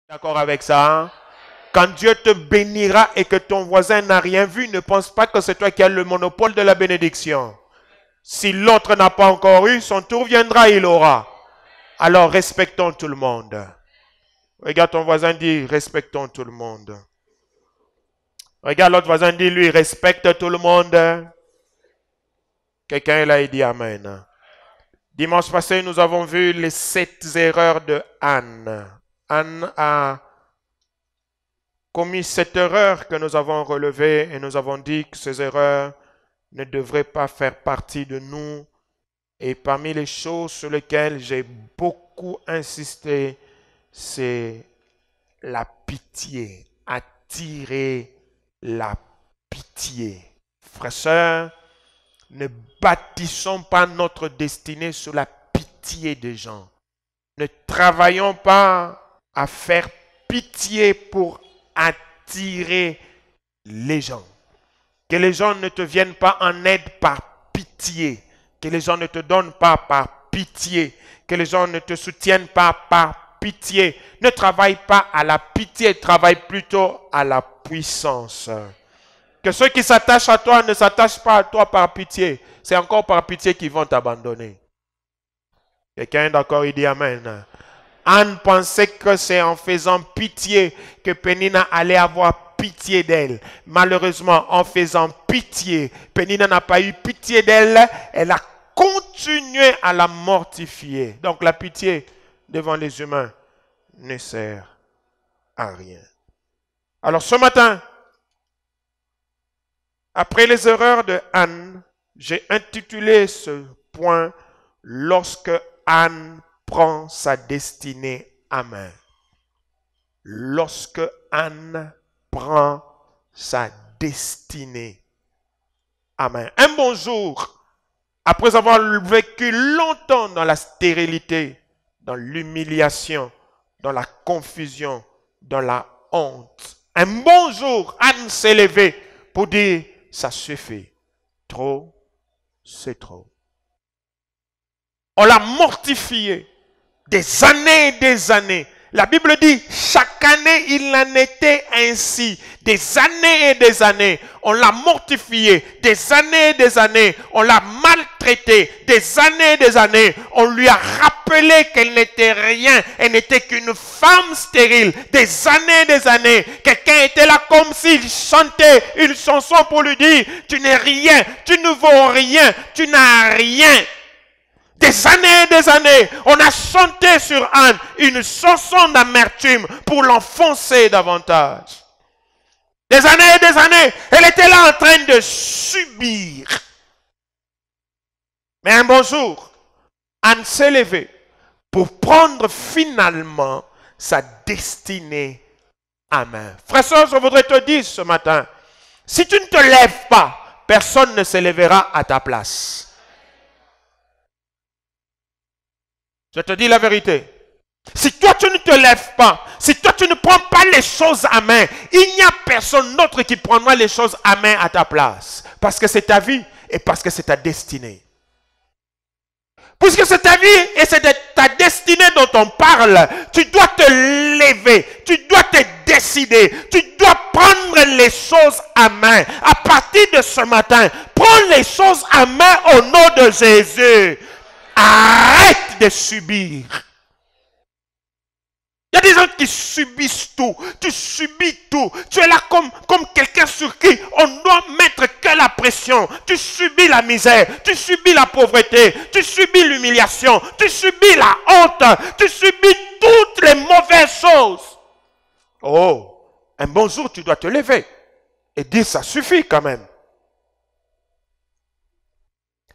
D'accord avec ça, hein? Quand Dieu te bénira et que ton voisin n'a rien vu, ne pense pas que c'est toi qui as le monopole de la bénédiction. Si l'autre n'a pas encore eu, son tour viendra, il aura. Alors respectons tout le monde. Regarde ton voisin, dis respectons tout le monde. Regarde l'autre voisin, dis lui respecte tout le monde. Quelqu'un est là et dit amen. Dimanche passé, nous avons vu les 7 erreurs de Anne. Anne a commis 7 erreurs que nous avons relevées et nous avons dit que ces erreurs ne devraient pas faire partie de nous. Et parmi les choses sur lesquelles j'ai beaucoup insisté, c'est la pitié, attirer la pitié. Frères, sœurs, ne bâtissons pas notre destinée sur la pitié des gens. Ne travaillons pas à faire pitié pour attirer les gens. Que les gens ne te viennent pas en aide par pitié. Que les gens ne te donnent pas par pitié. Que les gens ne te soutiennent pas par pitié. Ne travaille pas à la pitié, travaille plutôt à la puissance. Que ceux qui s'attachent à toi ne s'attachent pas à toi par pitié. C'est encore par pitié qu'ils vont t'abandonner. Quelqu'un est d'accord, il dit amen. Anne pensait que c'est en faisant pitié que Pénina allait avoir pitié d'elle. Malheureusement, en faisant pitié, Pénina n'a pas eu pitié d'elle. Elle a continué à la mortifier. Donc la pitié devant les humains ne sert à rien. Alors ce matin, après les erreurs de Anne, j'ai intitulé ce point « Lorsque Anne prend sa destinée à main ». Lorsque Anne prend sa destinée à main. Un bon jour, après avoir vécu longtemps dans la stérilité, dans l'humiliation, dans la confusion, dans la honte, un bon jour, Anne s'est levée pour dire « ça suffit, trop, c'est trop ». On l'a mortifiée des années et des années. La Bible dit, chaque année, il en était ainsi. Des années et des années, on l'a mortifié. Des années et des années, on l'a maltraité. Des années et des années, on lui a rappelé qu'elle n'était rien. Elle n'était qu'une femme stérile. Des années et des années, quelqu'un était là comme s'il chantait une chanson pour lui dire, tu n'es rien, tu ne vaux rien, tu n'as rien. Des années, on a chanté sur Anne une chanson d'amertume pour l'enfoncer davantage. Des années, elle était là en train de subir. Mais un bon jour, Anne s'est levée pour prendre finalement sa destinée à main. Frère, soeur, je voudrais te dire ce matin, si tu ne te lèves pas, personne ne se lèvera à ta place. Je te dis la vérité. Si toi tu ne te lèves pas, si toi tu ne prends pas les choses à main, il n'y a personne d'autre qui prendra les choses à main à ta place. Parce que c'est ta vie et parce que c'est ta destinée. Puisque c'est ta vie et c'est ta destinée dont on parle, tu dois te lever, tu dois te décider, tu dois prendre les choses à main. À partir de ce matin, prends les choses à main au nom de Jésus. Arrête de subir. Il y a des gens qui subissent tout. Tu subis tout. Tu es là comme quelqu'un sur qui on doit mettre que la pression. Tu subis la misère. Tu subis la pauvreté. Tu subis l'humiliation. Tu subis la honte. Tu subis toutes les mauvaises choses. Oh, un bon jour, tu dois te lever et dire ça suffit quand même.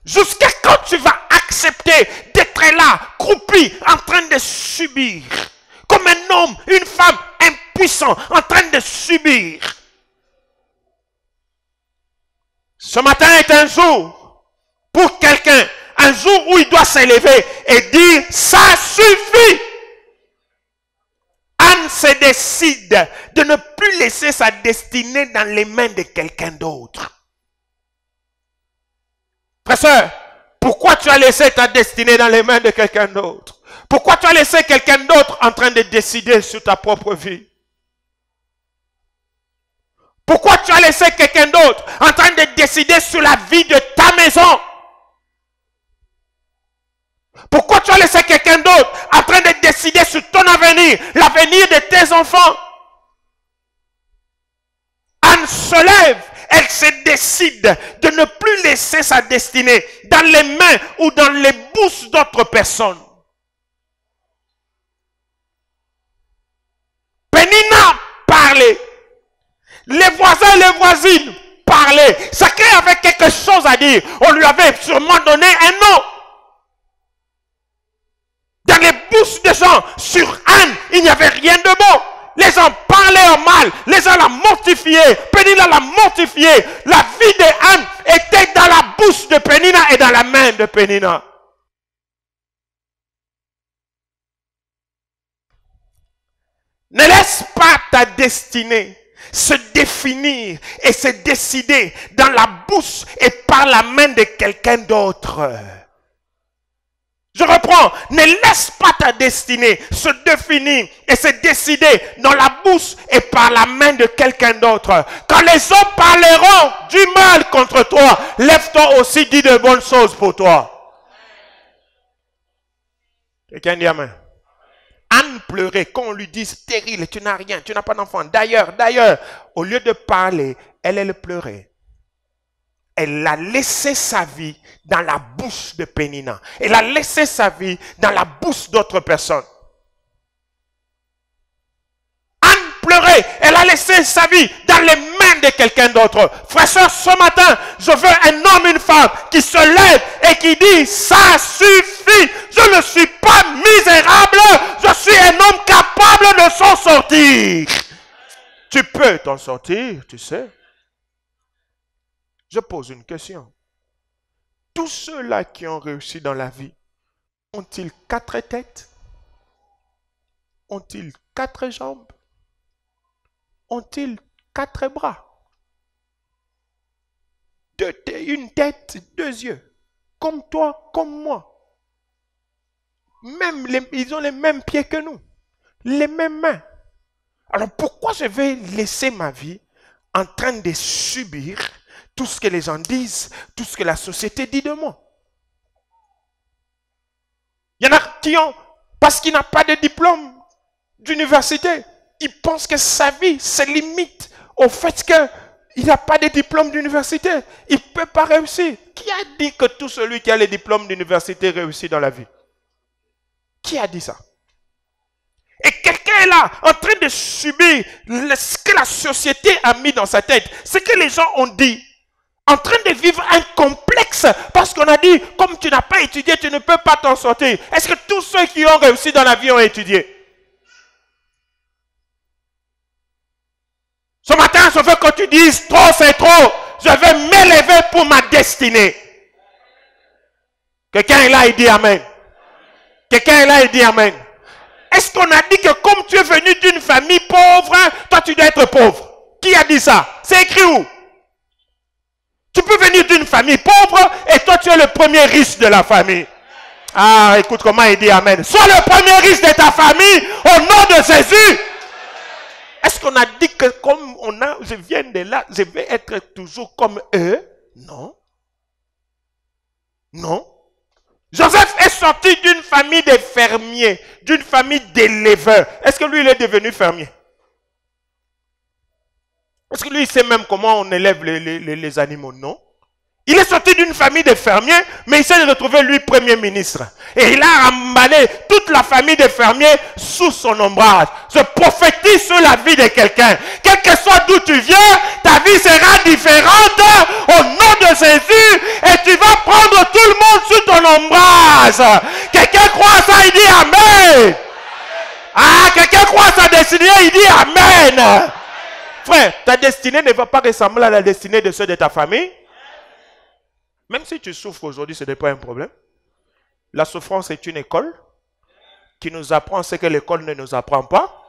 Jusqu'à quand tu vas accepter d'être là, croupi, en train de subir, comme un homme, une femme impuissant, en train de subir. Ce matin est un jour pour quelqu'un, un jour où il doit s'élever et dire, ça suffit. Anne se décide de ne plus laisser sa destinée dans les mains de quelqu'un d'autre. Frère, sœur, pourquoi tu as laissé ta destinée dans les mains de quelqu'un d'autre? Pourquoi tu as laissé quelqu'un d'autre en train de décider sur ta propre vie? Pourquoi tu as laissé quelqu'un d'autre en train de décider sur la vie de ta maison? Pourquoi tu as laissé quelqu'un d'autre en train de décider sur ton avenir, l'avenir de tes enfants? Anne se lève, elle se décide de ne plus laisser sa destinée dans les mains ou dans les bouches d'autres personnes. Pénina parlait. Les voisins et les voisines parlaient. Chacun avait quelque chose à dire. On lui avait sûrement donné un nom. Dans les bouches des gens, sur Anne, il n'y avait rien de bon. Les gens parlaient en mal. Les gens la mortifiaient. Pénina la mortifiée. La vie de Anne était dans la bouche de Pénina et dans la main de Pénina. Ne laisse pas ta destinée se définir et se décider dans la bouche et par la main de quelqu'un d'autre. Je reprends, ne laisse pas ta destinée se définir et se décider dans la bouche et par la main de quelqu'un d'autre. Quand les hommes parleront du mal contre toi, lève-toi aussi, dis de bonnes choses pour toi. Quelqu'un dit amen. Anne pleurait quand on lui dit stérile, tu n'as rien, tu n'as pas d'enfant. D'ailleurs, au lieu de parler, elle pleurait. Elle a laissé sa vie dans la bouche de Pénina. Elle a laissé sa vie dans la bouche d'autres personnes. Anne pleurait, elle a laissé sa vie dans les mains de quelqu'un d'autre. Frère, soeur, ce matin, je veux un homme, une femme qui se lève et qui dit, ça suffit, je ne suis pas misérable, je suis un homme capable de s'en sortir. Tu peux t'en sortir, tu sais. Je pose une question. Tous ceux-là qui ont réussi dans la vie, ont-ils 4 têtes? Ont-ils 4 jambes? Ont-ils 4 bras? Une tête, 2 yeux. Comme toi, comme moi. Ils ont les mêmes pieds que nous. Les mêmes mains. Alors pourquoi je vais laisser ma vie en train de subir tout ce que les gens disent, tout ce que la société dit de moi? Il y en a qui ont, parce qu'il n'a pas de diplôme d'université, il pense que sa vie se limite au fait qu'il n'a pas de diplôme d'université. Il ne peut pas réussir. Qui a dit que tout celui qui a le diplôme d'université réussit dans la vie? Qui a dit ça? Et quelqu'un est là, en train de subir ce que la société a mis dans sa tête, ce que les gens ont dit, en train de vivre un complexe, parce qu'on a dit, comme tu n'as pas étudié, tu ne peux pas t'en sortir. Est-ce que tous ceux qui ont réussi dans la vie ont étudié? Ce matin, je veux que tu dises, trop c'est trop, je vais m'élever pour ma destinée. Quelqu'un est là et dit amen. Quelqu'un est là et dit amen. Est-ce qu'on a dit que comme tu es venu d'une famille pauvre, toi tu dois être pauvre? Qui a dit ça? C'est écrit où? Tu peux venir d'une famille pauvre et toi tu es le premier riche de la famille. Ah, écoute comment il dit amen. Sois le premier riche de ta famille au nom de Jésus. Est-ce qu'on a dit que comme je viens de là, je vais être toujours comme eux? Non. Non. Joseph est sorti d'une famille de fermiers, d'une famille d'éleveurs. Est-ce que lui, il est devenu fermier? Est-ce que lui, il sait même comment on élève les animaux? Non. Il est sorti d'une famille de fermiers, mais il s'est retrouvé, lui, premier ministre. Et il a emballé toute la famille de fermiers sous son ombrage. Je prophétise sur la vie de quelqu'un. Quel que soit d'où tu viens, ta vie sera différente au nom de Jésus. Et tu vas prendre tout le monde sous ton ombrage. Quelqu'un croit ça, il dit amen. Ah, quelqu'un croit sa destinée, il dit amen. Frère, ta destinée ne va pas ressembler à la destinée de ceux de ta famille. Même si tu souffres aujourd'hui, ce n'est pas un problème. La souffrance est une école qui nous apprend ce que l'école ne nous apprend pas.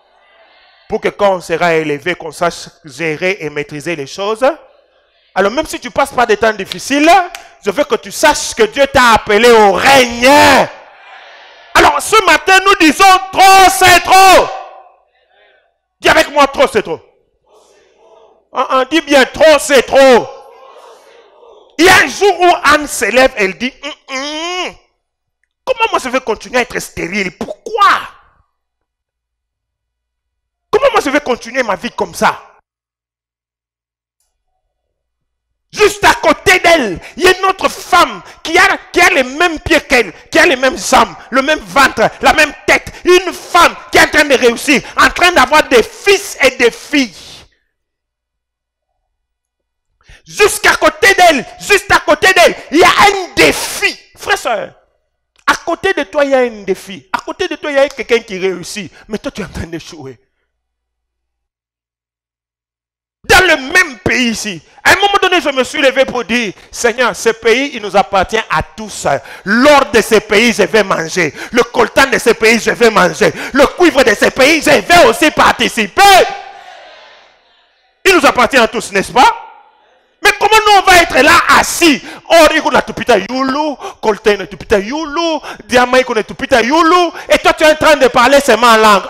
Pour que quand on sera élevé, qu'on sache gérer et maîtriser les choses. Alors même si tu passes par des temps difficiles, je veux que tu saches que Dieu t'a appelé au règne. Alors Alors, ce matin, nous disons, trop, c'est trop. Dis avec moi, trop, c'est trop. On dit bien, trop, c'est trop. Il y a un jour où Anne s'élève, elle dit, comment moi je vais continuer à être stérile? Pourquoi? Comment moi je vais continuer ma vie comme ça? Juste à côté d'elle, il y a une autre femme qui a les mêmes pieds qu'elle, qui a les mêmes jambes, le même ventre, la même tête. Une femme qui est en train de réussir, en train d'avoir des fils et des filles. Jusqu'à côté d'elle, il y a un défi. Frère, soeur, à côté de toi, il y a un défi. À côté de toi, il y a quelqu'un qui réussit. Mais toi, tu es en train d'échouer. Dans le même pays ici, à un moment donné, je me suis levé pour dire, Seigneur, ce pays, il nous appartient à tous. L'or de ce pays, je vais manger. Le coltan de ce pays, je vais manger. Le cuivre de ce pays, je vais aussi participer. Il nous appartient à tous, n'est-ce pas? Mais comment nous on va être là assis? Or, il y a tout pita yulu, coltan est tout pita yulu, diamant est tout pita yulu, et toi tu es en train de parler seulement en langue.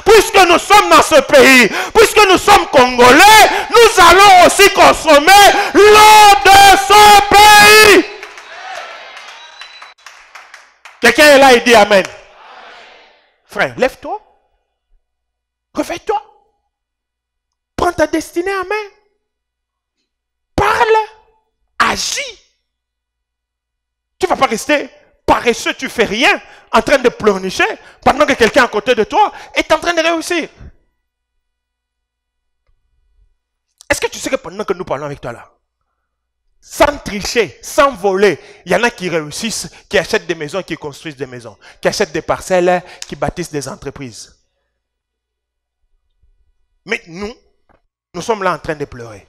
Puisque nous sommes dans ce pays, puisque nous sommes congolais, nous allons aussi consommer l'eau de ce pays. Quelqu'un est là et dit Amen. Frère, lève-toi. Réveille-toi. Prends ta destinée en main. Parle. Agis. Tu ne vas pas rester paresseux, tu ne fais rien, en train de pleurnicher, pendant que quelqu'un à côté de toi est en train de réussir. Est-ce que tu sais que pendant que nous parlons avec toi là, sans tricher, sans voler, il y en a qui réussissent, qui achètent des maisons, qui construisent des maisons, qui achètent des parcelles, qui bâtissent des entreprises. Mais nous sommes là en train de pleurer.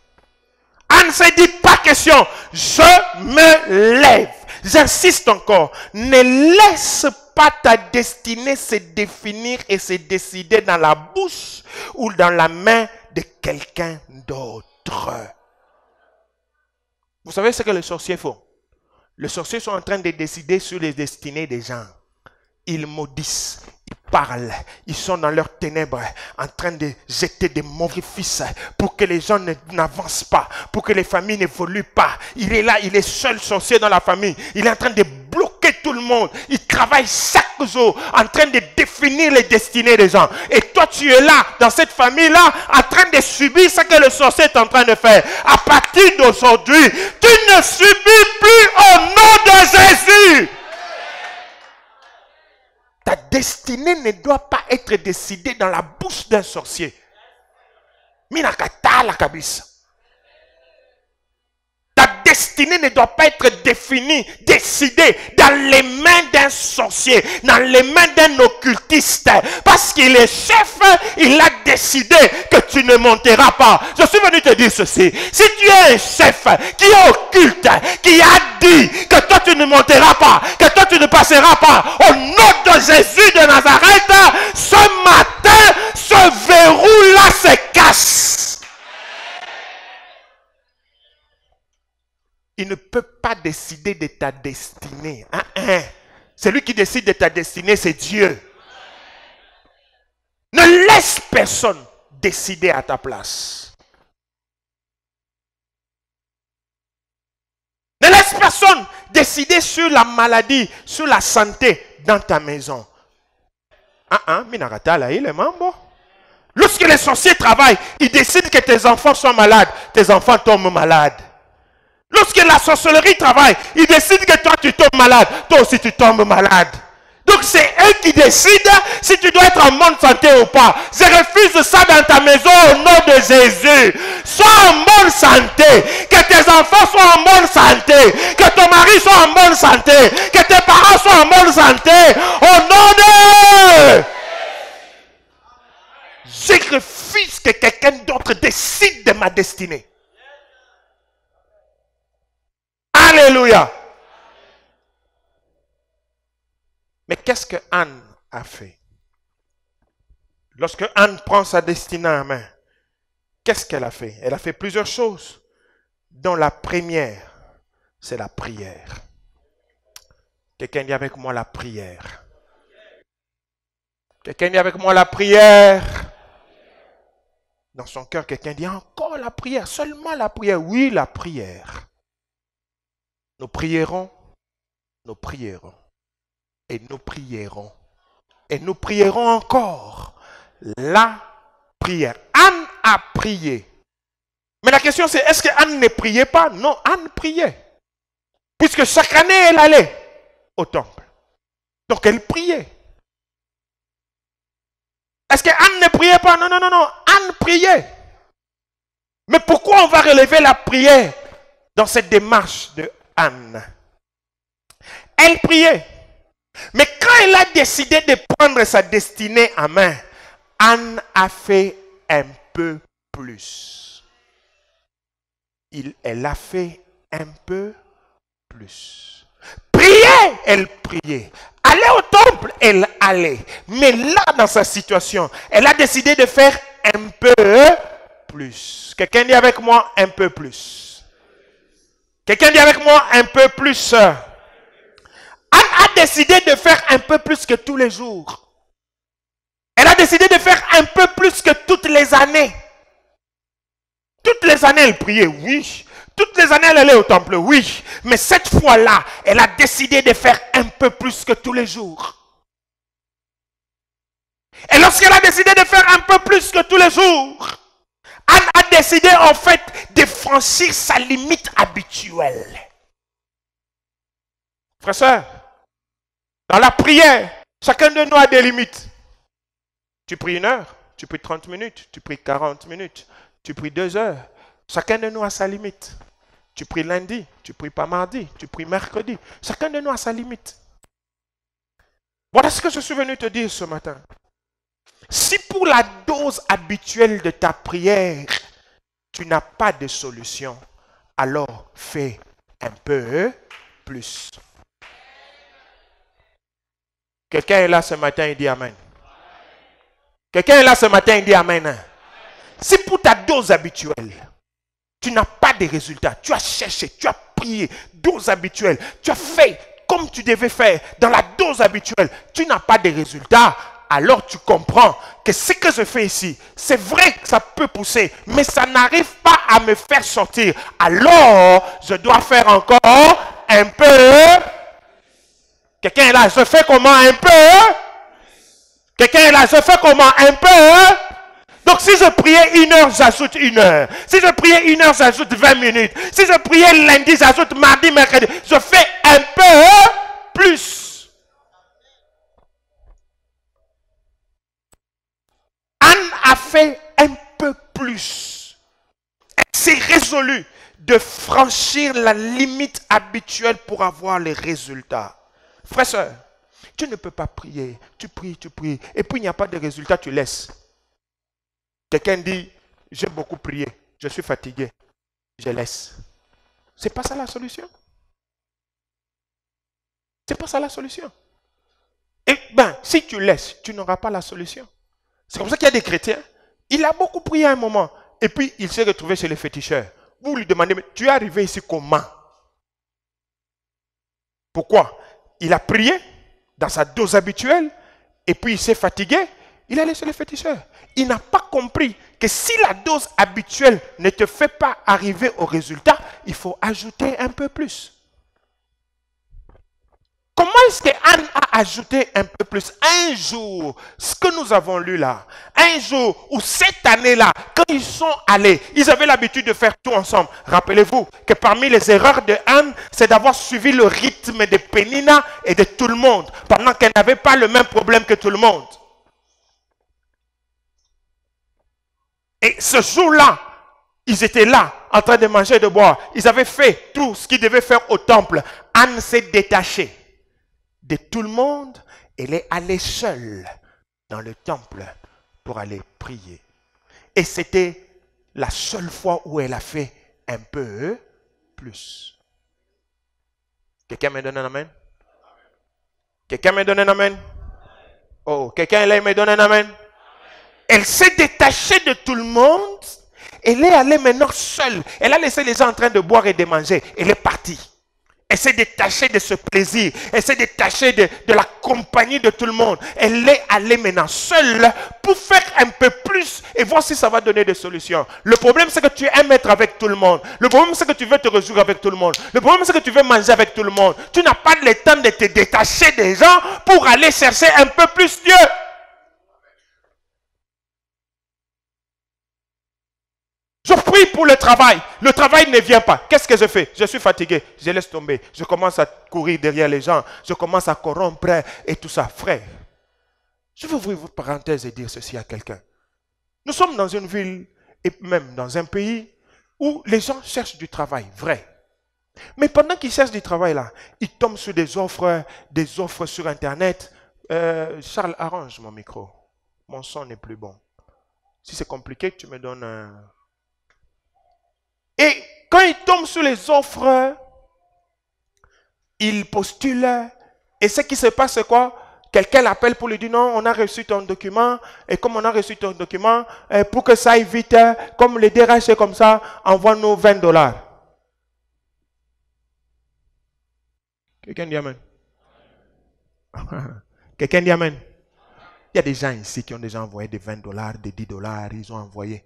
Anne s'est dit, pas question, je me lève. J'insiste encore, ne laisse pas ta destinée se définir et se décider dans la bouche ou dans la main de quelqu'un d'autre. Vous savez ce que les sorciers font? Les sorciers sont en train de décider sur les destinées des gens. Ils maudissent, ils parlent, ils sont dans leurs ténèbres, en train de jeter des mauvais fils pour que les gens n'avancent pas, pour que les familles n'évoluent pas. Il est là, il est seul sorcier dans la famille. Il est en train de bloquer tout le monde. Il travaille chaque jour en train de définir les destinées des gens. Et toi, tu es là, dans cette famille-là, en train de subir ce que le sorcier est en train de faire. À partir d'aujourd'hui, tu ne subis plus au nom de Jésus. Ta destinée ne doit pas être décidée dans la bouche d'un sorcier. Minakata la kabisa. Ta destinée ne doit pas être définie, décidée dans les mains d'un sorcier, dans les mains d'un occultiste. Parce qu'il est chef, il a décidé que tu ne monteras pas. Je suis venu te dire ceci. Si tu es un chef qui est occulte, qui a dit que toi tu ne monteras pas, que toi tu ne passeras pas, au nom de Jésus de Nazareth, ce matin, ce verrou-là se casse. Il ne peut pas décider de ta destinée. Celui qui décide de ta destinée, c'est Dieu. Ne laisse personne décider à ta place. Ne laisse personne décider sur la maladie, sur la santé dans ta maison. Minarata là, il est mambo. Lorsque les sorciers travaillent, ils décident que tes enfants sont malades. Tes enfants tombent malades. Lorsque la sorcellerie travaille, ils décident que toi tu tombes malade, toi aussi tu tombes malade. Donc c'est eux qui décident si tu dois être en bonne santé ou pas. Je refuse ça dans ta maison au nom de Jésus. Sois en bonne santé, que tes enfants soient en bonne santé, que ton mari soit en bonne santé, que tes parents soient en bonne santé, au nom de... Je refuse que quelqu'un d'autre décide de ma destinée. Alléluia. Mais qu'est-ce que Anne a fait? Lorsque Anne prend sa destinée en main, qu'est-ce qu'elle a fait? Elle a fait plusieurs choses, dont la première, c'est la prière. Quelqu'un dit avec moi la prière. Quelqu'un dit avec moi la prière. Dans son cœur, quelqu'un dit encore la prière, seulement la prière. Oui, la prière. Nous prierons, nous prierons, et nous prierons, et nous prierons encore la prière. Anne a prié. Mais la question c'est, est-ce que Anne ne priait pas? Non, Anne priait. Puisque chaque année, elle allait au temple. Donc elle priait. Est-ce que Anne ne priait pas? Non, non, non, non. Anne priait. Mais pourquoi on va relever la prière dans cette démarche de Anne? Elle priait. Mais quand elle a décidé de prendre sa destinée en main, Anne a fait un peu plus. Elle a fait un peu plus. Prier, elle priait. Aller au temple, elle allait. Mais là, dans sa situation, elle a décidé de faire un peu plus. Quelqu'un dit avec moi un peu plus. Quelqu'un dit avec moi un peu plus. Anne a décidé de faire un peu plus que tous les jours. Elle a décidé de faire un peu plus que toutes les années. Toutes les années, elle priait, oui. Toutes les années, elle allait au temple, oui. Mais cette fois-là, elle a décidé de faire un peu plus que tous les jours. Et lorsqu'elle a décidé de faire un peu plus que tous les jours, Anne a décidé en fait de franchir sa limite habituelle. Frères et sœurs, dans la prière, chacun de nous a des limites. Tu pries 1 heure, tu pries 30 minutes, tu pries 40 minutes, tu pries 2 heures. Chacun de nous a sa limite. Tu pries lundi, tu pries pas mardi, tu pries mercredi. Chacun de nous a sa limite. Voilà ce que je suis venu te dire ce matin. Si pour la dose habituelle de ta prière, tu n'as pas de solution, alors fais un peu plus. Quelqu'un est là ce matin et dit Amen. Quelqu'un est là ce matin et dit Amen. Si pour ta dose habituelle, tu n'as pas de résultats, tu as cherché, tu as prié, dose habituelle, tu as fait comme tu devais faire dans la dose habituelle, tu n'as pas de résultats, alors tu comprends que ce que je fais ici, c'est vrai que ça peut pousser, mais ça n'arrive pas à me faire sortir. Alors, je dois faire encore un peu. Quelqu'un est là, je fais comment un peu? Quelqu'un est là, je fais comment un peu? Donc si je priais 1 heure, j'ajoute 1 heure. Si je priais 1 heure, j'ajoute 20 minutes. Si je priais lundi, j'ajoute mardi, mercredi. Je fais un peu plus. Anne a fait un peu plus. Elle s'est résolue de franchir la limite habituelle pour avoir les résultats. Frère, soeur, tu ne peux pas prier. Tu pries, et puis il n'y a pas de résultat, tu laisses. Quelqu'un dit, j'ai beaucoup prié, je suis fatigué, je laisse. C'est pas ça la solution. C'est pas ça la solution. Et ben, si tu laisses, tu n'auras pas la solution. C'est comme ça qu'il y a des chrétiens, il a beaucoup prié à un moment, et puis il s'est retrouvé chez les féticheurs. Vous lui demandez, mais tu es arrivé ici comment? Pourquoi? Il a prié dans sa dose habituelle, et puis il s'est fatigué, il a laissé les féticheurs. Il n'a pas compris que si la dose habituelle ne te fait pas arriver au résultat, il faut ajouter un peu plus. Comment est-ce que Anne a ajouté un peu plus? Un jour, ce que nous avons lu là, un jour ou cette année-là, quand ils sont allés, ils avaient l'habitude de faire tout ensemble. Rappelez-vous que parmi les erreurs de Anne, c'est d'avoir suivi le rythme de Pénina et de tout le monde, pendant qu'elle n'avait pas le même problème que tout le monde. Et ce jour-là, ils étaient là, en train de manger et de boire. Ils avaient fait tout ce qu'ils devaient faire au temple. Anne s'est détachée de tout le monde. Elle est allée seule dans le temple pour aller prier. Et c'était la seule fois où elle a fait un peu plus. Quelqu'un me donne un amen? Quelqu'un me donne un amen? Oh, quelqu'un là, il me donne un amen? Elle s'est détachée de tout le monde. Elle est allée maintenant seule. Elle a laissé les gens en train de boire et de manger. Elle est partie. s'est détachée de ce plaisir. Elle s'est détachée de la compagnie de tout le monde. Elle est allée maintenant seule pour faire un peu plus et voir si ça va donner des solutions. Le problème, c'est que tu aimes être avec tout le monde. Le problème, c'est que tu veux te résoudre avec tout le monde. Le problème, c'est que tu veux manger avec tout le monde. Tu n'as pas le temps de te détacher des gens pour aller chercher un peu plus Dieu. Je prie pour le travail. Le travail ne vient pas. Qu'est-ce que je fais? Je suis fatigué. Je laisse tomber. Je commence à courir derrière les gens. Je commence à corrompre et tout ça. Frère, je vais ouvrir votre parenthèse et dire ceci à quelqu'un. Nous sommes dans une ville et même dans un pays où les gens cherchent du travail, vrai. Mais pendant qu'ils cherchent du travail là, ils tombent sur des offres sur Internet. Charles, arrange mon micro. Mon son n'est plus bon. Si c'est compliqué, tu me donnes un... Et quand ils tombent sur les offres, ils postulent. Et ce qui se passe, c'est quoi? Quelqu'un l'appelle pour lui dire non, on a reçu ton document. Et comme on a reçu ton document, pour que ça aille vite, comme les DRH c'est comme ça, envoie-nous $20. Quelqu'un dit amen. Quelqu'un dit amen. Il y a des gens ici qui ont déjà envoyé des $20, des $10, ils ont envoyé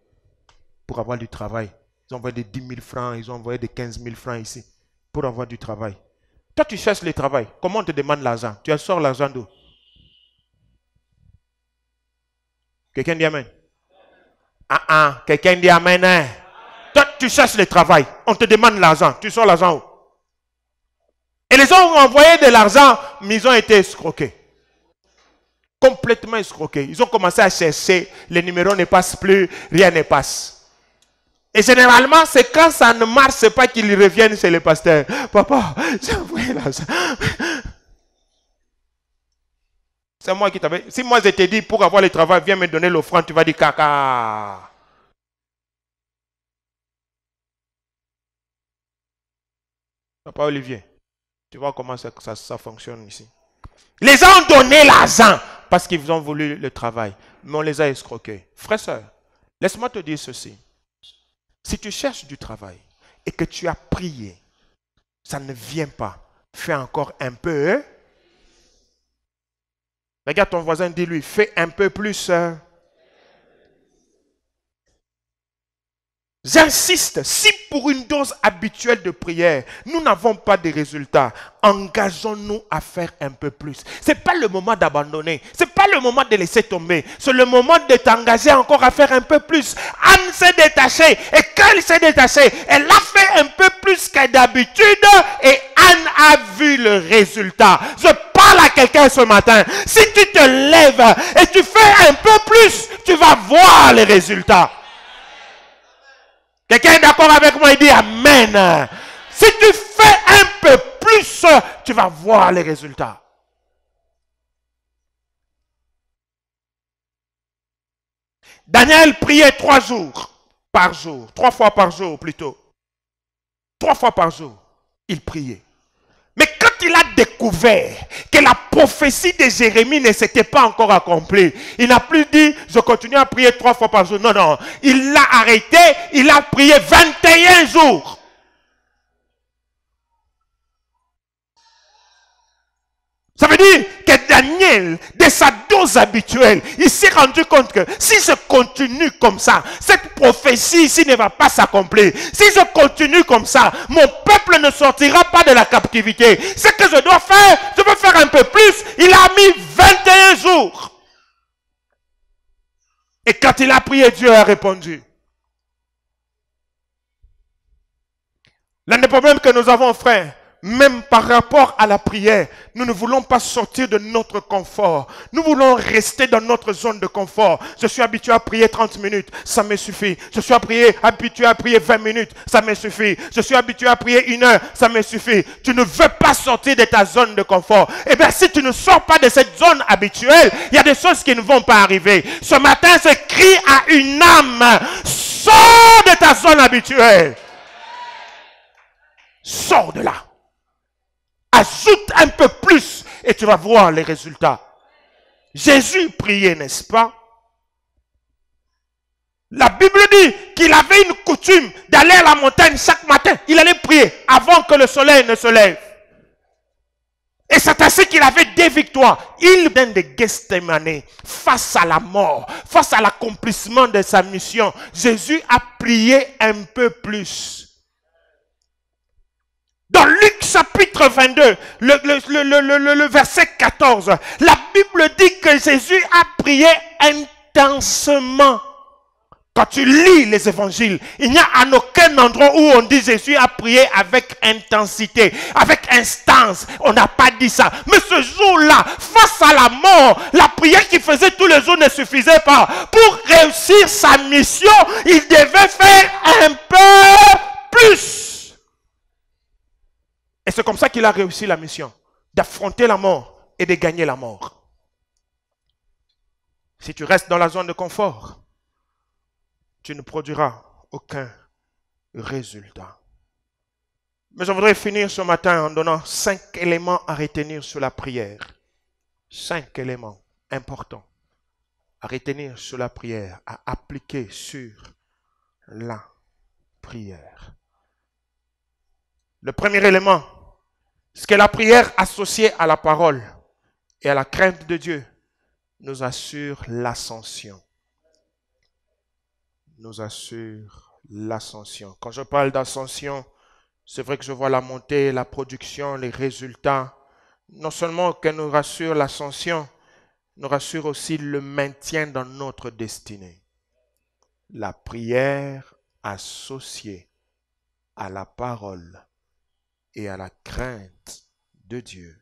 pour avoir du travail. Ils ont envoyé des 10 000 francs, ils ont envoyé des 15 000 francs ici pour avoir du travail. Toi, tu cherches le travail. Comment on te demande l'argent? Tu sors l'argent d'où? Quelqu'un dit amen. Quelqu'un dit amen. Hein? Toi, tu cherches le travail. On te demande l'argent. Tu sors l'argent où? Et les gens ont envoyé de l'argent, mais ils ont été escroqués. Complètement escroqués. Ils ont commencé à chercher. Les numéros ne passent plus. Rien ne passe. Et généralement, c'est quand ça ne marche pas qu'ils reviennent chez le pasteur. Papa, j'ai envoyé l'argent. C'est moi qui t'avais... Si moi je t'ai dit pour avoir le travail, viens me donner l'offrande, tu vas dire caca. Papa Olivier, tu vois comment ça fonctionne ici. Les gens ont donné l'argent parce qu'ils ont voulu le travail. Mais on les a escroqués. Frère, sœur, laisse-moi te dire ceci. Si tu cherches du travail et que tu as prié, ça ne vient pas. Fais encore un peu. Hein? Regarde ton voisin, dis-lui, fais un peu plus. J'insiste, si pour une dose habituelle de prière, nous n'avons pas de résultats, engageons-nous à faire un peu plus. Ce n'est pas le moment d'abandonner, ce n'est pas le moment de laisser tomber, c'est le moment de t'engager encore à faire un peu plus. Anne s'est détachée, et quand elle s'est détachée, elle a fait un peu plus que d'habitude, et Anne a vu le résultat. Je parle à quelqu'un ce matin, si tu te lèves et tu fais un peu plus, tu vas voir les résultats. Quelqu'un est d'accord avec moi, il dit amen. Si tu fais un peu plus, tu vas voir les résultats. Daniel priait 3 jours par jour, 3 fois par jour plutôt. 3 fois par jour, il priait. Mais quand il a découvert que la prophétie de Jérémie ne s'était pas encore accomplie, il n'a plus dit, je continue à prier 3 fois par jour. Non, non. Il l'a arrêté, il a prié 21 jours. Ça veut dire que Daniel, de sa dose habituelle, il s'est rendu compte que si je continue comme ça, cette prophétie ici ne va pas s'accomplir. Si je continue comme ça, mon peuple ne sortira pas de la captivité. Ce que je dois faire, je veux faire un peu plus. Il a mis 21 jours. Et quand il a prié, Dieu a répondu. L'un des problèmes que nous avons, frère, même par rapport à la prière, nous ne voulons pas sortir de notre confort. Nous voulons rester dans notre zone de confort. Je suis habitué à prier 30 minutes, ça me suffit. Je suis habitué à prier 20 minutes, ça me suffit. Je suis habitué à prier 1 heure, ça me suffit. Tu ne veux pas sortir de ta zone de confort. Eh bien, si tu ne sors pas de cette zone habituelle, il y a des choses qui ne vont pas arriver. Ce matin, je crie à une âme, sors de ta zone habituelle. Sors de là. Ajoute un peu plus et tu vas voir les résultats. Jésus priait, n'est-ce pas? La Bible dit qu'il avait une coutume d'aller à la montagne chaque matin. Il allait prier avant que le soleil ne se lève. Et c'est ainsi qu'il avait des victoires. Il vient de Gethsémane, face à la mort, face à l'accomplissement de sa mission. Jésus a prié un peu plus. Dans Luc chapitre 22, le verset 14, la Bible dit que Jésus a prié intensément. Quand tu lis les évangiles, il n'y a en aucun endroit où on dit Jésus a prié avec intensité, avec instance. On n'a pas dit ça. Mais ce jour-là, face à la mort, la prière qu'il faisait tous les jours ne suffisait pas. Pour réussir sa mission, il devait faire un peu plus. Et c'est comme ça qu'il a réussi la mission, d'affronter la mort et de gagner la mort. Si tu restes dans la zone de confort, tu ne produiras aucun résultat. Mais je voudrais finir ce matin en donnant 5 éléments à retenir sur la prière. 5 éléments importants à retenir sur la prière, à appliquer sur la prière. Le premier élément, c'est que la prière associée à la parole et à la crainte de Dieu nous assure l'ascension. Nous assure l'ascension. Quand je parle d'ascension, c'est vrai que je vois la montée, la production, les résultats. Non seulement qu'elle nous rassure l'ascension, nous rassure aussi le maintien dans notre destinée. La prière associée à la parole et à la crainte de Dieu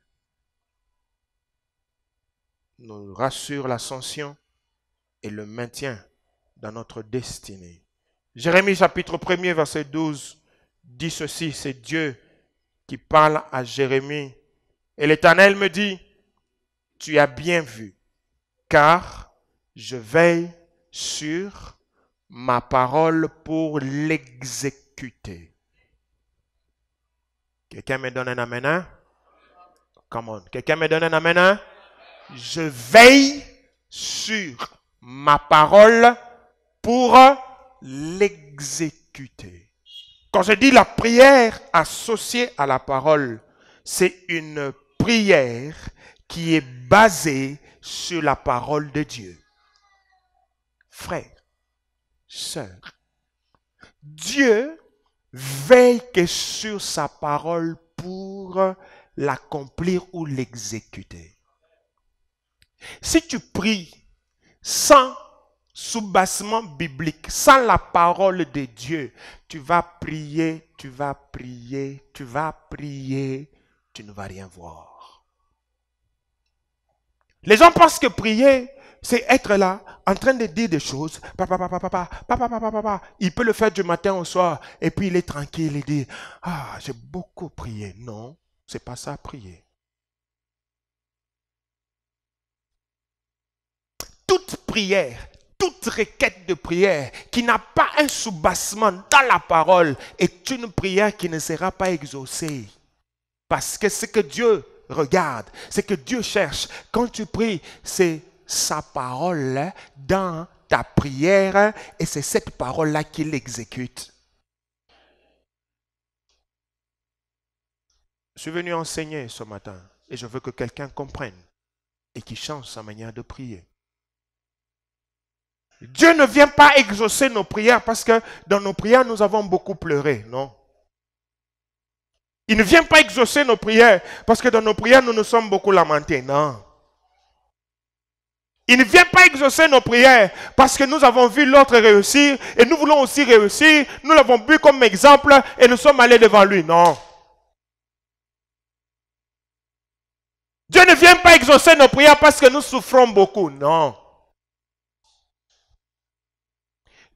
nous rassure l'ascension et le maintien dans notre destinée. Jérémie chapitre 1er verset 12 dit ceci, c'est Dieu qui parle à Jérémie. Et l'Éternel me dit, tu as bien vu, car je veille sur ma parole pour l'exécuter. Quelqu'un me donne un amen, hein? Come on. Quelqu'un me donne un amen, hein? Je veille sur ma parole pour l'exécuter. Quand je dis la prière associée à la parole, c'est une prière qui est basée sur la parole de Dieu. Frères, sœurs, Dieu veille que sur sa parole pour l'accomplir ou l'exécuter. Si tu pries sans soubassement biblique, sans la parole de Dieu, tu vas prier, tu vas prier, tu vas prier, tu ne vas rien voir. Les gens pensent que prier, c'est être là, en train de dire des choses. Il peut le faire du matin au soir, et puis il est tranquille et dit, ah, j'ai beaucoup prié. Non, c'est pas ça, prier. Toute prière, toute requête de prière qui n'a pas un soubassement dans la parole est une prière qui ne sera pas exaucée. Parce que ce que Dieu regarde, ce que Dieu cherche, quand tu pries, c'est sa parole dans ta prière et c'est cette parole-là qu'il exécute. Je suis venu enseigner ce matin et je veux que quelqu'un comprenne et qui change sa manière de prier. Dieu ne vient pas exaucer nos prières parce que dans nos prières, nous avons beaucoup pleuré, non. Il ne vient pas exaucer nos prières parce que dans nos prières, nous nous sommes beaucoup lamentés, non. Il ne vient pas exaucer nos prières parce que nous avons vu l'autre réussir et nous voulons aussi réussir. Nous l'avons vu comme exemple et nous sommes allés devant lui, non. Dieu ne vient pas exaucer nos prières parce que nous souffrons beaucoup, non.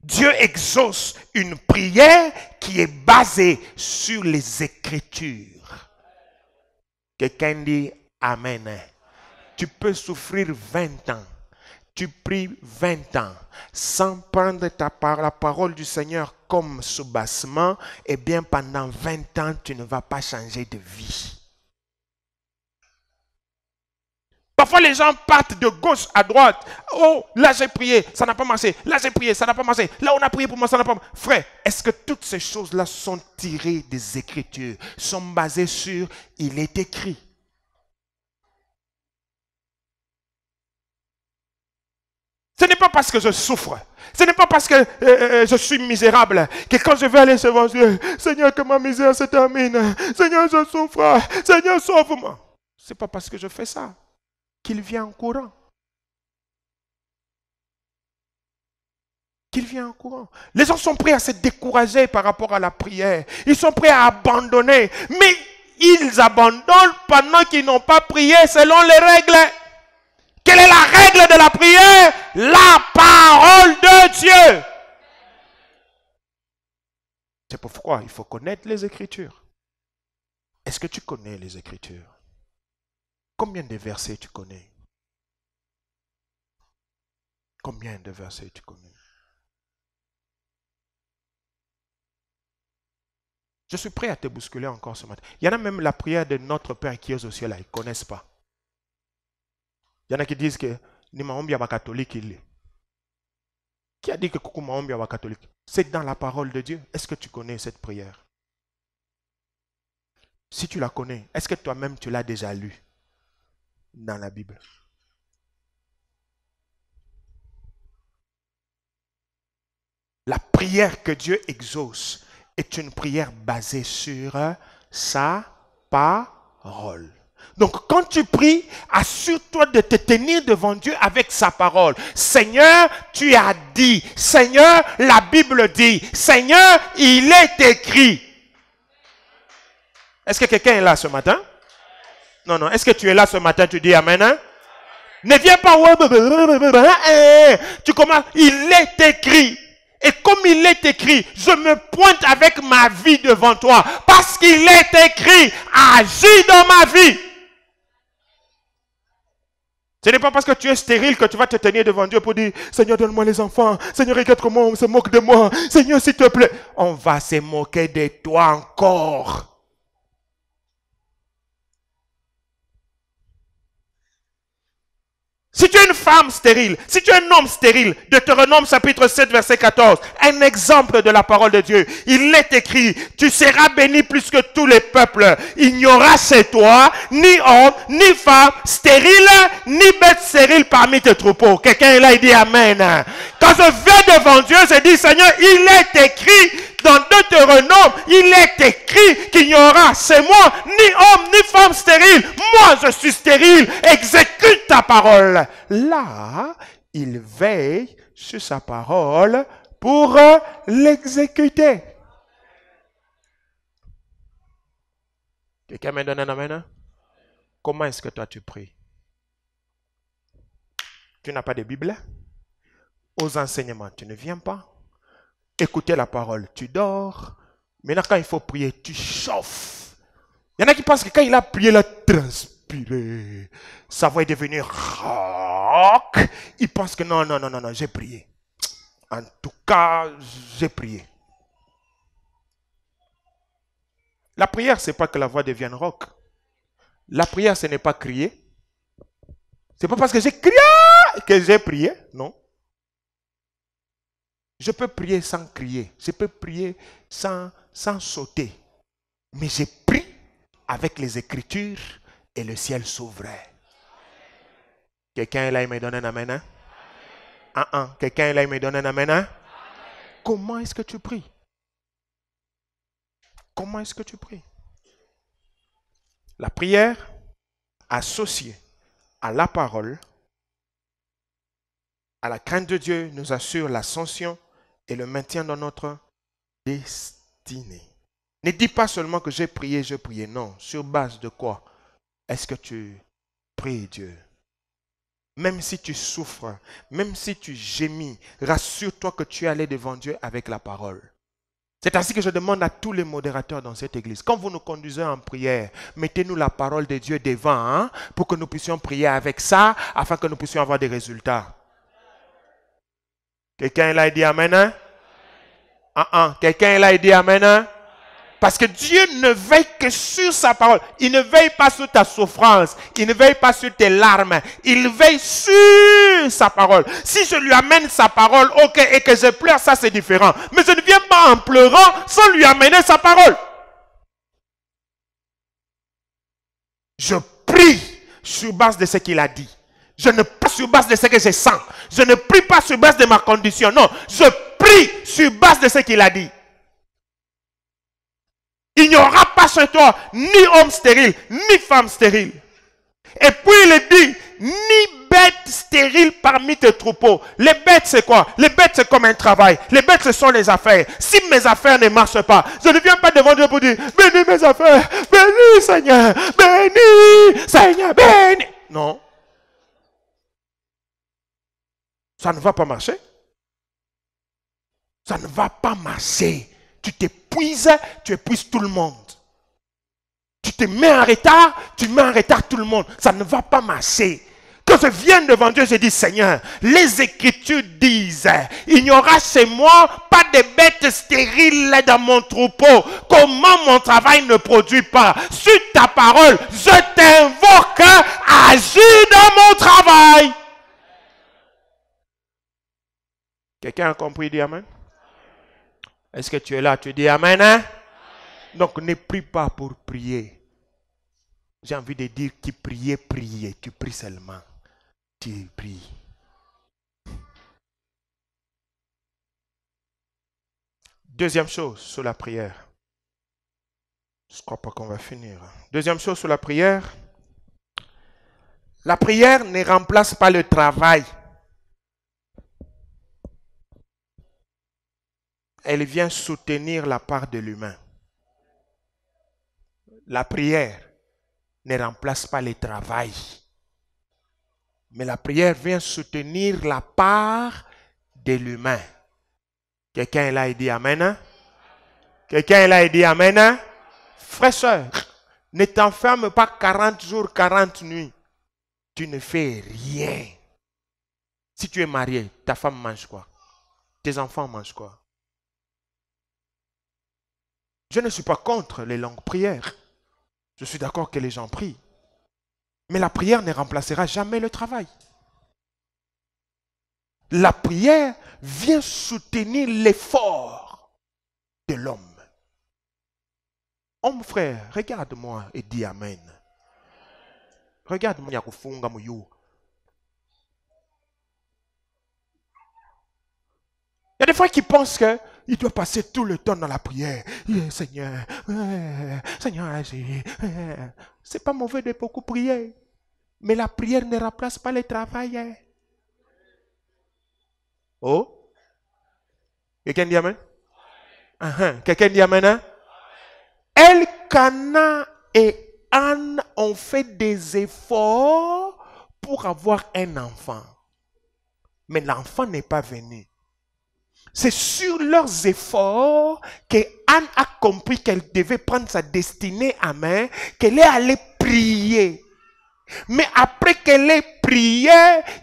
Dieu exauce une prière qui est basée sur les Écritures. Quelqu'un dit Amen. Tu peux souffrir 20 ans. Tu pries 20 ans sans prendre la parole du Seigneur comme soubassement. Eh bien, pendant 20 ans, tu ne vas pas changer de vie. Parfois, les gens partent de gauche à droite. Oh, là j'ai prié, ça n'a pas marché. Là j'ai prié, ça n'a pas marché. Là on a prié pour moi, ça n'a pas marché. Frère, est-ce que toutes ces choses-là sont tirées des Écritures, sont basées sur « il est écrit ». Ce n'est pas parce que je souffre. Ce n'est pas parce que je suis misérable que quand je vais aller devant Dieu, Seigneur, que ma misère se termine. Seigneur, je souffre. Seigneur, sauve-moi. Ce n'est pas parce que je fais ça qu'il vient en courant. Qu'il vient en courant. Les gens sont prêts à se décourager par rapport à la prière. Ils sont prêts à abandonner. Mais ils abandonnent pendant qu'ils n'ont pas prié selon les règles. Quelle est la règle de la prière? La parole de Dieu. C'est pourquoi il faut connaître les Écritures. Est-ce que tu connais les Écritures? Combien de versets tu connais? Combien de versets tu connais? Je suis prêt à te bousculer encore ce matin. Il y en a même la prière de notre Père qui est au ciel, là, ils ne connaissent pas. Il y en a qui disent que ni maombi aba catholique il est. Qui a dit que coucou maombi aba catholique? C'est dans la parole de Dieu. Est-ce que tu connais cette prière? Si tu la connais, est-ce que toi-même tu l'as déjà lue dans la Bible? La prière que Dieu exauce est une prière basée sur sa parole. Donc quand tu pries, assure-toi de te tenir devant Dieu avec sa parole. Seigneur, tu as dit. Seigneur, la Bible dit. Seigneur, il est écrit. Est-ce que quelqu'un est là ce matin? Non, non. Est-ce que tu es là ce matin? Tu dis Amen. Hein? Ne viens pas. Tu commences. Il est écrit. Et comme il est écrit, je me pointe avec ma vie devant toi. Parce qu'il est écrit, agis dans ma vie. Ce n'est pas parce que tu es stérile que tu vas te tenir devant Dieu pour dire, Seigneur, donne-moi les enfants. Seigneur, regarde comment on se moque de moi. Seigneur, s'il te plaît. On va se moquer de toi encore. Si tu es une femme stérile, si tu es un homme stérile, Deutéronome chapitre 7 verset 14, un exemple de la parole de Dieu. Il est écrit, tu seras béni plus que tous les peuples. Il n'y aura chez toi ni homme, ni femme stérile, ni bête stérile parmi tes troupeaux. Quelqu'un est là, il dit Amen. Quand je vais devant Dieu, je dis Seigneur, il est écrit dans Deutéronome, il est écrit qu'il n'y aura chez moi ni homme, ni femme stérile. Moi, je suis stérile. Exécute ta parole. Là, il veille sur sa parole pour l'exécuter. Quelqu'un me donne un amen? Comment est-ce que toi tu pries? Tu n'as pas de Bible? Aux enseignements, tu ne viens pas? Écouter la parole, tu dors. Maintenant, quand il faut prier, tu chauffes. Il y en a qui pensent que quand il a prié, il a transpiré. Ça va devenir rock. Ils pensent que non, j'ai prié. En tout cas, j'ai prié. La prière, ce n'est pas que la voix devienne rock. La prière, ce n'est pas crier. Ce n'est pas parce que j'ai crié que j'ai prié. Non. Je peux prier sans crier. Je peux prier sans sauter. Mais j'ai pris avec les Écritures et le ciel s'ouvrait. Quelqu'un est là, il me donne un amen. Hein? Quelqu'un est là, il me donne un amen. Hein? Comment est-ce que tu pries? Comment est-ce que tu pries? La prière associée à la parole, à la crainte de Dieu, nous assure l'ascension et le maintien dans notre destinée. Ne dis pas seulement que j'ai prié. Non. Sur base de quoi est-ce que tu pries Dieu? Même si tu souffres, même si tu gémis, rassure-toi que tu es allé devant Dieu avec la parole. C'est ainsi que je demande à tous les modérateurs dans cette église, quand vous nous conduisez en prière, mettez-nous la parole de Dieu devant, pour que nous puissions prier avec ça, afin que nous puissions avoir des résultats. Quelqu'un est là et dit Amen. Quelqu'un est là et dit Amen. Parce que Dieu ne veille que sur sa parole. Il ne veille pas sur ta souffrance. Il ne veille pas sur tes larmes. Il veille sur sa parole. Si je lui amène sa parole, ok, et que je pleure, ça c'est différent. Mais je ne viens pas en pleurant sans lui amener sa parole. Je prie sur base de ce qu'il a dit. Je ne prie pas sur base de ce que je sens. Je ne prie pas sur base de ma condition. Non, je prie sur base de ce qu'il a dit. Il n'y aura pas chez toi ni homme stérile, ni femme stérile. Et puis il dit, ni bête stérile parmi tes troupeaux. Les bêtes c'est quoi? Les bêtes c'est comme un travail. Les bêtes ce sont les affaires. Si mes affaires ne marchent pas, je ne viens pas devant Dieu pour dire, bénis mes affaires, bénis Seigneur, bénis Seigneur, bénis. Non. Ça ne va pas marcher. Ça ne va pas marcher. Tu t'épuises, tu épuises tout le monde. Tu te mets en retard, tu mets en retard tout le monde. Ça ne va pas marcher. Quand je viens devant Dieu, je dis, Seigneur, les Écritures disent, il n'y aura chez moi pas de bêtes stériles dans mon troupeau. Comment mon travail ne produit pas? Sur ta parole, je t'invoque, agis dans mon travail. Quelqu'un a compris, dit Amen? Est-ce que tu es là? Tu dis Amen, hein? Donc ne prie pas pour prier. J'ai envie de dire qui priait, prier. Tu pries seulement. Tu pries. Deuxième chose sur la prière. Je ne crois pas qu'on va finir. Deuxième chose sur la prière. La prière ne remplace pas le travail. Elle vient soutenir la part de l'humain. La prière ne remplace pas le travail. Mais la prière vient soutenir la part de l'humain. Quelqu'un est là et dit Amen. Hein? Quelqu'un est là et dit Amen. Hein? Frère, soeur, ne t'enferme pas 40 jours, 40 nuits. Tu ne fais rien. Si tu es marié, ta femme mange quoi? Tes enfants mangent quoi? Je ne suis pas contre les longues prières. Je suis d'accord que les gens prient. Mais la prière ne remplacera jamais le travail. La prière vient soutenir l'effort de l'homme. Homme frère, regarde-moi et dis Amen. Regarde-moi. Il y a des fois qui pensent qu'il doit passer tout le temps dans la prière. Seigneur, Seigneur, agis. C'est pas mauvais de beaucoup prier. Mais la prière ne remplace pas le travail. Oh? Quelqu'un dit Amen? Quelqu'un dit Amen? Hein? Elkana et Anne ont fait des efforts pour avoir un enfant. Mais l'enfant n'est pas venu. C'est sur leurs efforts que Anne a compris qu'elle devait prendre sa destinée à main, qu'elle est allée prier. Mais après qu'elle ait prié,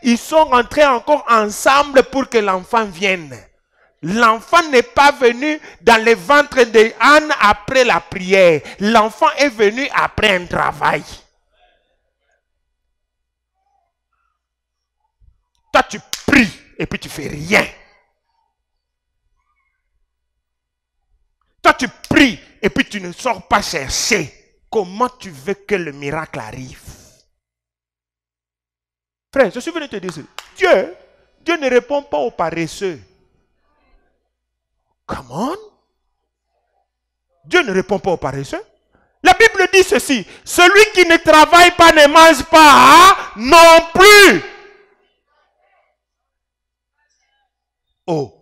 ils sont rentrés encore ensemble pour que l'enfant vienne. L'enfant n'est pas venu dans le ventre de Anne après la prière. L'enfant est venu après un travail. Toi, tu pries et puis tu fais rien. Toi, tu pries et puis tu ne sors pas chercher. Comment tu veux que le miracle arrive? Frère, je suis venu te dire, Dieu ne répond pas aux paresseux. Come on. Dieu ne répond pas aux paresseux. La Bible dit ceci, celui qui ne travaille pas ne mange pas non plus. Oh.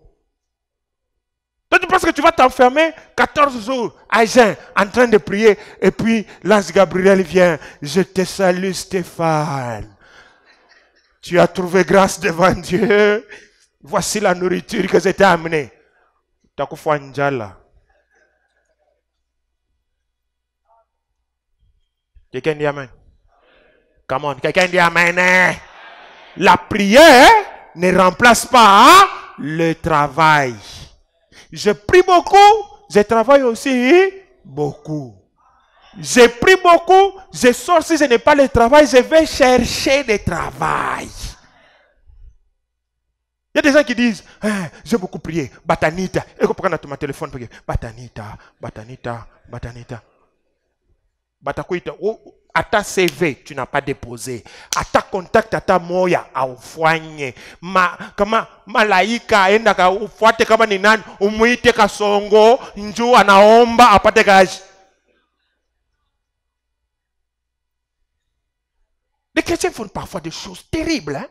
Toi, tu penses que tu vas t'enfermer 14 jours à jeun en train de prier et puis l'ange Gabriel vient. Je te salue Stéphane. Tu as trouvé grâce devant Dieu. Voici la nourriture que je t'ai amenée. Takufa njala. Quelqu'un dit Amen. Come on, quelqu'un dit Amen. La prière ne remplace pas le travail. Je prie beaucoup, je travaille aussi beaucoup. Je prie beaucoup, je sors, si je n'ai pas le travail, je vais chercher du travail. Il y a des gens qui disent, j'ai beaucoup prié, Batanita. Et pourquoi on a ton téléphone? Batanita, Batanita, Batanita. À ta CV, tu n'as pas déposé. À ta contact, à ta moya, à oufouanye. Kama malaika endaka ufuate kama ni nani, umuite kasongo, nju anaomba apate kazi. Les chrétiens font parfois des choses terribles. Hein?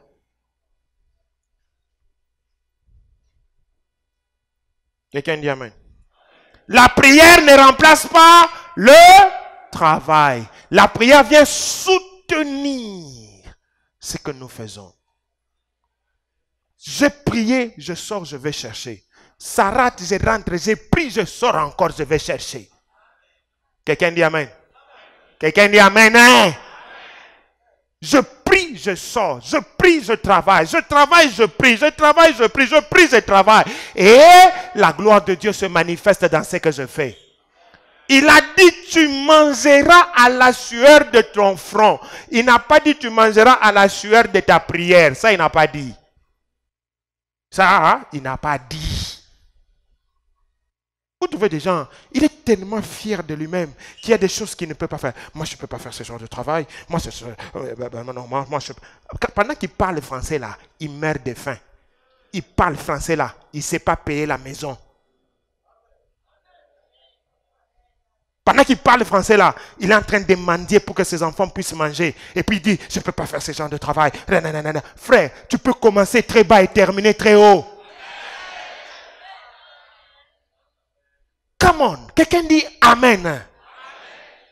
Quelqu'un dit amen. La prière ne remplace pas le travail. La prière vient soutenir ce que nous faisons. J'ai prié, je sors, je vais chercher. Ça rate, je rentre, j'ai pris, je sors encore, je vais chercher. Quelqu'un dit amen. Quelqu'un dit amen. Hein? Je prie, je sors. Je prie, je travaille. Je travaille, je prie. Je travaille, je prie. Je prie, je travaille. Et la gloire de Dieu se manifeste dans ce que je fais. Il a dit, tu mangeras à la sueur de ton front. Il n'a pas dit, tu mangeras à la sueur de ta prière. Ça, il n'a pas dit. Ça, il n'a pas dit. Vous trouvez des gens, il est tellement fier de lui-même qu'il y a des choses qu'il ne peut pas faire. Moi, je ne peux pas faire ce genre de travail. Moi, pendant qu'il parle français là, il meurt de faim. Il parle français là, il ne sait pas payer la maison. Pendant qu'il parle français là, il est en train de mendier pour que ses enfants puissent manger. Et puis il dit, je ne peux pas faire ce genre de travail. Frère, tu peux commencer très bas et terminer très haut. Come on, quelqu'un dit amen. Amen.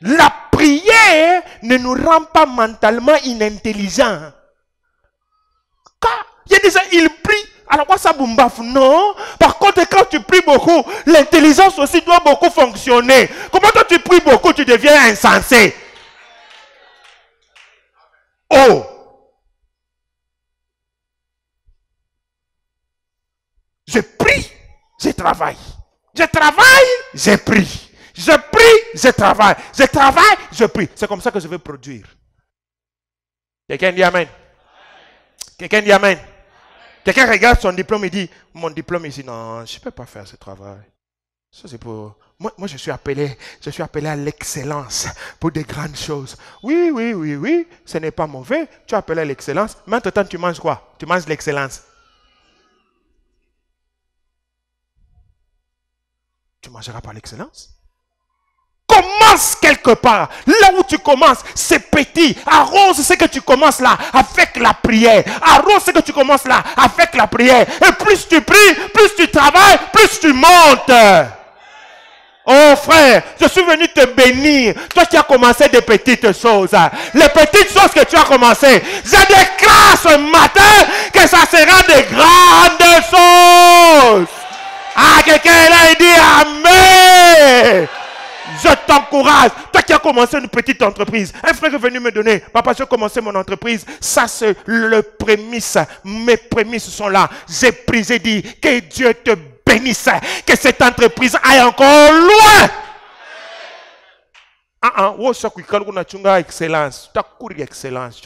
La prière ne nous rend pas mentalement inintelligents. Il y a des gens, ils prient. Alors quoi ça bombaf? Non. Par contre, quand tu pries beaucoup, l'intelligence aussi doit beaucoup fonctionner. Comment toi tu pries beaucoup, tu deviens insensé? Oh! Je prie, je travaille. Je travaille, je prie. Je prie, je travaille. Je travaille, je prie. C'est comme ça que je vais produire. Quelqu'un dit amen. Quelqu'un dit amen. Quelqu'un regarde son diplôme et dit, mon diplôme ici, non, je ne peux pas faire ce travail. Ça, c'est pour... Moi, je suis appelé à l'excellence pour des grandes choses. Oui, ce n'est pas mauvais. Tu es appelé à l'excellence. Mais entre-temps, tu manges quoi? Tu manges l'excellence. Tu mangeras par l'excellence. Commence quelque part. Là où tu commences, c'est petit. Arrose ce que tu commences là avec la prière. Arrose ce que tu commences là avec la prière. Et plus tu pries, plus tu travailles, plus tu montes. Oh frère, je suis venu te bénir. Toi qui as commencé des petites choses. Les petites choses que tu as commencé. Je déclare ce matin que ça sera de grandes choses. Ah, quelqu'un là, il dit amen. Je t'encourage. Toi qui as commencé une petite entreprise. Un frère est venu me donner. Papa, j'ai commencé mon entreprise. Ça, c'est le prémisse. Mes prémices sont là. J'ai pris, j'ai dit que Dieu te bénisse. Que cette entreprise aille encore loin. Excellence. Tu as couru excellence.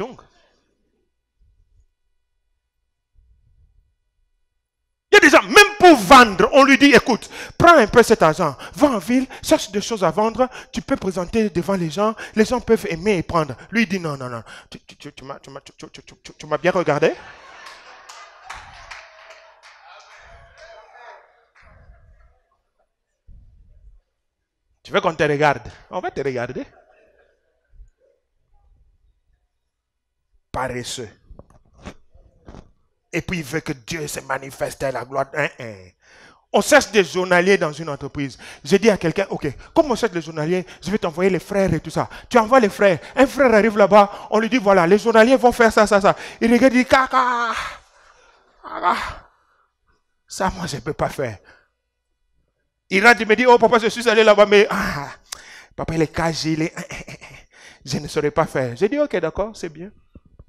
Il y a des gens, même pour vendre, on lui dit, écoute, prends un peu cet argent, va en ville, cherche des choses à vendre, tu peux présenter devant les gens peuvent aimer et prendre. Lui il dit, non, tu m'as bien regardé? Tu veux qu'on te regarde? On va te regarder. Paresseux. Et puis il veut que Dieu se manifeste à la gloire. On cherche des journaliers dans une entreprise. Je dis à quelqu'un, ok, comme on cherche des journaliers, je vais t'envoyer les frères et tout ça. Tu envoies les frères. Un frère arrive là-bas, on lui dit, voilà, les journaliers vont faire ça. Il regarde, il dit, caca. Ça, moi, je ne peux pas faire. Il rentre, il me dit, oh papa, je suis allé là-bas, mais papa, il est cagé, je ne saurais pas faire. J'ai dit, ok, d'accord, c'est bien.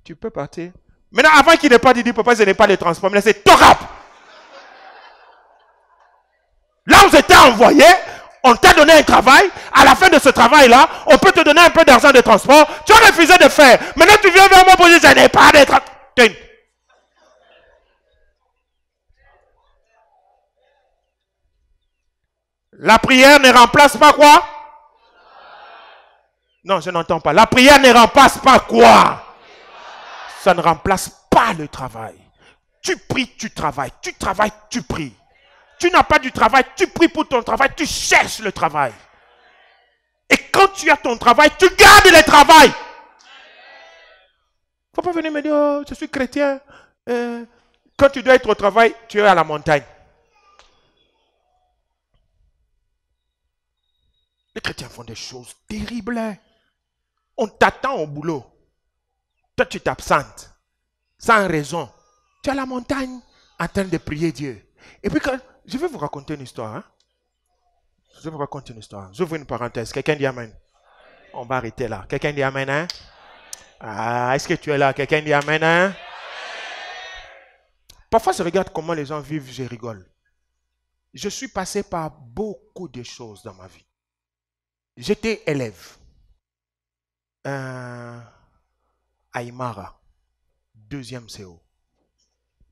Tu peux partir. Maintenant, avant qu'il n'ait pas dit, papa, je n'ai pas les transports. Mais là, c'est Torap. Là où j'étais envoyé, on t'a donné un travail. À la fin de ce travail-là, on peut te donner un peu d'argent de transport. Tu as refusé de faire. Maintenant, tu viens vers moi pour dire, je n'ai pas de transport. La prière ne remplace pas quoi? Non, je n'entends pas. La prière ne remplace pas quoi? Ça ne remplace pas le travail. Tu pries, tu travailles. Tu travailles, tu pries. Tu n'as pas du travail, tu pries pour ton travail, tu cherches le travail. Et quand tu as ton travail, tu gardes le travail. Il ne faut pas venir me dire, oh, je suis chrétien. Quand tu dois être au travail, tu es à la montagne. Les chrétiens font des choses terribles. On t'attend au boulot. Toi, tu t'absentes. Sans raison. Tu es à la montagne en train de prier Dieu. Et puis, je vais vous raconter une histoire. Hein? Je vais vous raconter une histoire. J'ouvre une parenthèse. Quelqu'un dit Amen. On va arrêter là. Quelqu'un dit Amen. Hein? Ah, est-ce que tu es là? Quelqu'un dit Amen. Hein? Parfois, je regarde comment les gens vivent, je rigole. Je suis passé par beaucoup de choses dans ma vie. J'étais élève à Aymara, 2e CO.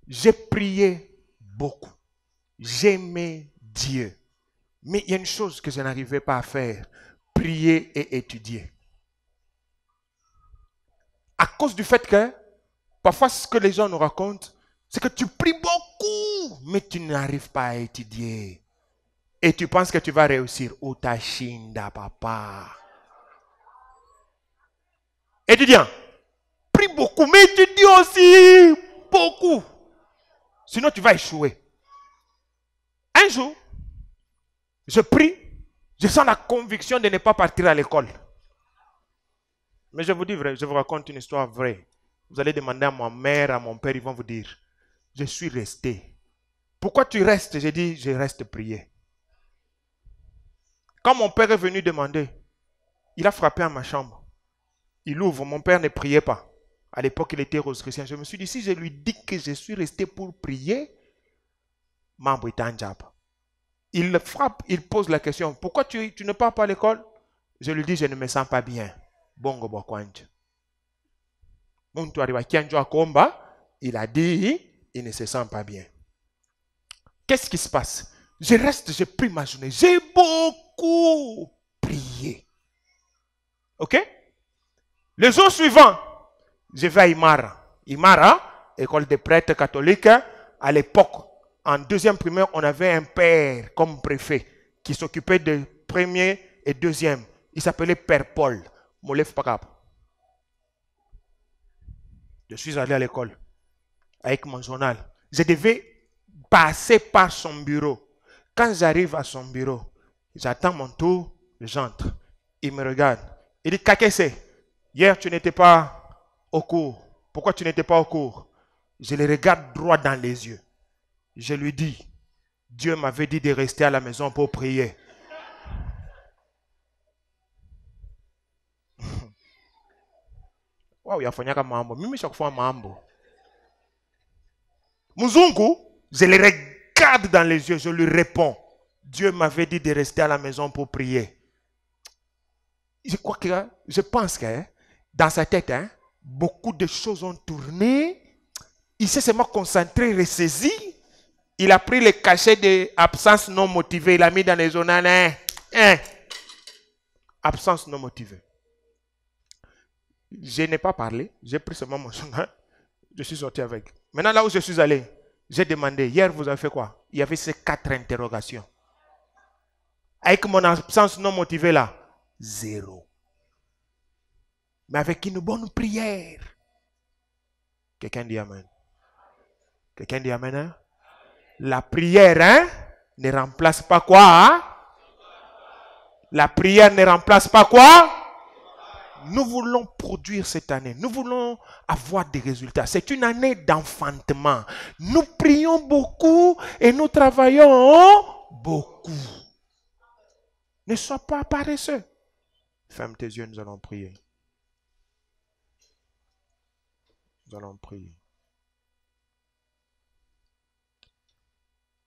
J'ai prié beaucoup. J'aimais Dieu. Mais il y a une chose que je n'arrivais pas à faire. Prier et étudier. À cause du fait que, parfois ce que les gens nous racontent, c'est que tu pries beaucoup, mais tu n'arrives pas à étudier. Et tu penses que tu vas réussir. Otashinda, papa. Étudiant, prie beaucoup, mais étudie aussi beaucoup. Sinon, tu vas échouer. Un jour, je prie, je sens la conviction de ne pas partir à l'école. Mais je vous dis vrai, je vous raconte une histoire vraie. Vous allez demander à ma mère, à mon père, ils vont vous dire, je suis resté. Pourquoi tu restes? J'ai dit, je reste prier. Quand mon père est venu demander, il a frappé à ma chambre. Il ouvre, mon père ne priait pas. À l'époque, il était rose-chrétien. Je me suis dit, si je lui dis que je suis resté pour prier, membre est un diable. Il le frappe, il pose la question, pourquoi tu ne pars pas à l'école? Je lui dis, je ne me sens pas bien. Bongo Bokwanj. Il a dit, il ne se sent pas bien. Qu'est-ce qui se passe? Je reste, je prie ma journée. J'ai beaucoup prié. Ok? Le jour suivant, je vais à Imara. Imara, école des prêtres catholiques. À l'époque, en 2e primaire, on avait un père comme préfet qui s'occupait de 1er et 2e. Il s'appelait Père Paul. Molef Pakap. Je suis allé à l'école avec mon journal. Je devais passer par son bureau. Quand j'arrive à son bureau, j'attends mon tour, j'entre. Il me regarde. Il dit, Kakese, hier tu n'étais pas au cours. Pourquoi tu n'étais pas au cours? Je le regarde droit dans les yeux. Je lui dis, Dieu m'avait dit de rester à la maison pour prier. Wow, yafanyaka mambo. Mimi chaque fois mambo. Muzungu, je le regarde dans les yeux, je lui réponds. Dieu m'avait dit de rester à la maison pour prier. Je pense que dans sa tête, beaucoup de choses ont tourné. Il s'est seulement concentré, ressaisi. Il a pris le cachet d'absence non motivée. Il a mis dans les zones. Absence non motivée. Je n'ai pas parlé. J'ai pris seulement mon journal. Je suis sorti avec. Maintenant, là où je suis allé, j'ai demandé, hier, vous avez fait quoi? Il y avait ces 4 interrogations. Avec mon absence non motivée là, 0. Mais avec une bonne prière. Quelqu'un dit Amen. Quelqu'un dit Amen. Hein? La prière ne remplace pas quoi? Hein? La prière ne remplace pas quoi? Nous voulons produire cette année. Nous voulons avoir des résultats. C'est une année d'enfantement. Nous prions beaucoup et nous travaillons beaucoup. Ne sois pas paresseux. Ferme tes yeux, nous allons prier. Nous allons prier.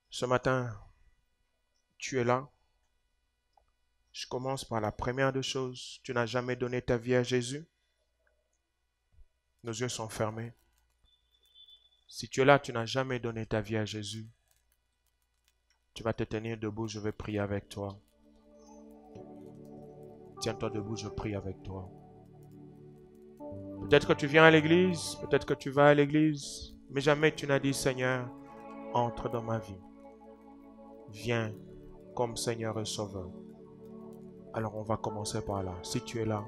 Ce matin, tu es là. Je commence par la première des choses. Tu n'as jamais donné ta vie à Jésus. Nos yeux sont fermés. Si tu es là, tu n'as jamais donné ta vie à Jésus. Tu vas te tenir debout, je vais prier avec toi. Tiens-toi debout, je prie avec toi. Peut-être que tu viens à l'église, peut-être que tu vas à l'église, mais jamais tu n'as dit, Seigneur, entre dans ma vie. Viens comme Seigneur et Sauveur. Alors on va commencer par là. Si tu es là,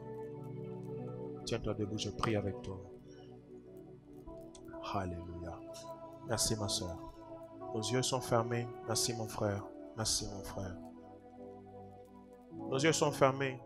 tiens-toi debout, je prie avec toi. Alléluia. Merci ma soeur. Nos yeux sont fermés. Merci mon frère. Merci mon frère. Nos yeux sont fermés.